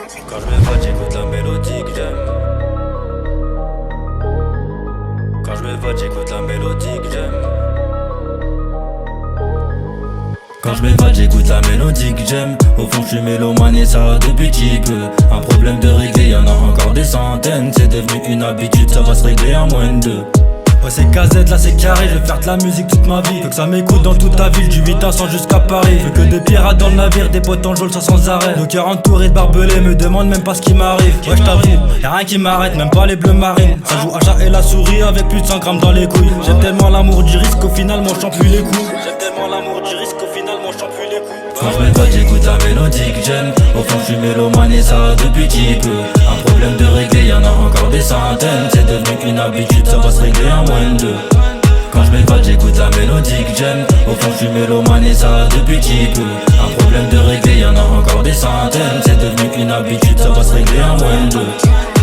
Quand je me vote, j'écoute la mélodie que j'aime. Quand je me vote, j'écoute la mélodie que j'aime. Quand je me vote, j'écoute la mélodie que j'aime. Au fond, je suis mélomane et ça depuis petit peu. Un problème de régler, y'en a encore des centaines. C'est devenu une habitude, ça va se régler en moins de deux. Ouais c'est KZ, là c'est carré, je vais faire de la musique toute ma vie. Veux que ça m'écoute dans toute ta ville, du 8 à 100 jusqu'à Paris. Veux que des pirates dans le navire, des potes en geôle, ça sans arrêt. Nos cœurs entourés de barbelés, me demande même pas ce qui m'arrive. Ouais je t'avoue, y'a rien qui m'arrête, même pas les bleus marines. Ça joue à chat et la souris avec plus de 100 grammes dans les couilles. J'aime tellement l'amour du risque qu'au final mon chant plus les coups. J'aime tellement l'amour du risque qu'au final mon chant plus les coups. Quand je me vote, j'écoute la mélodie que j'aime. Au fond, je suis mélomane et ça depuis petit peu. Un problème de régler, y'en a encore des centaines. C'est devenu une habitude, ça va se régler en moins de deux. Quand je me vote, j'écoute la mélodie que j'aime. Au fond, je suis mélomane et ça depuis petit peu. Un problème de régler, y'en a encore des centaines. C'est devenu une habitude, ça va se régler en moins de deux.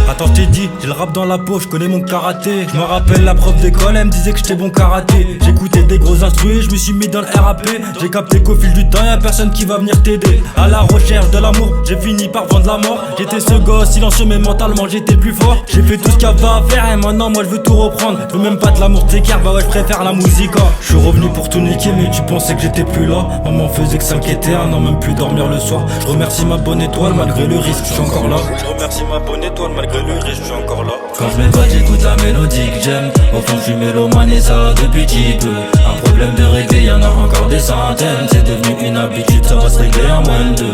Attends, je t'ai dit, j'ai le rap dans la peau, je connais mon karaté. Je me rappelle la prof d'école, elle me disait que j'étais bon karaté. J'écoutais des gros instruits, je me suis mis dans le RAP. J'ai capté qu'au fil du temps, y'a personne qui va venir t'aider. À la recherche de l'amour, j'ai fini par vendre la mort. J'étais ce gosse silencieux, mais mentalement j'étais plus fort. J'ai fait tout ce qu'il y avait à faire et maintenant moi je veux tout reprendre. Je veux même pas de l'amour t'écarte, bah ouais je préfère la musique. Je suis revenu pour tout niquer, mais tu pensais que j'étais plus là. Maman faisait que s'inquiéter, un an même plus dormir le soir. Je remercie ma bonne étoile, malgré le risque, je suis encore là. Je remercie ma bonne étoile, malgré le risque, je suis encore là. Quand je me vote, j'écoute la mélodie que j'aime. Au fond, je suis mélomane et ça depuis petit peu. Un problème de régler, y'en a encore des centaines. C'est devenu une habitude, ça va se régler en moins de deux.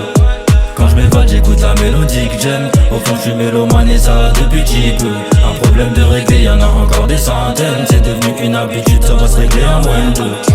Quand je me vote, j'écoute la mélodie que j'aime. Au fond, je suis mélomane et ça depuis petit peu. Un problème de régler, y'en a encore des centaines. C'est devenu une habitude, ça va se régler en moins de deux.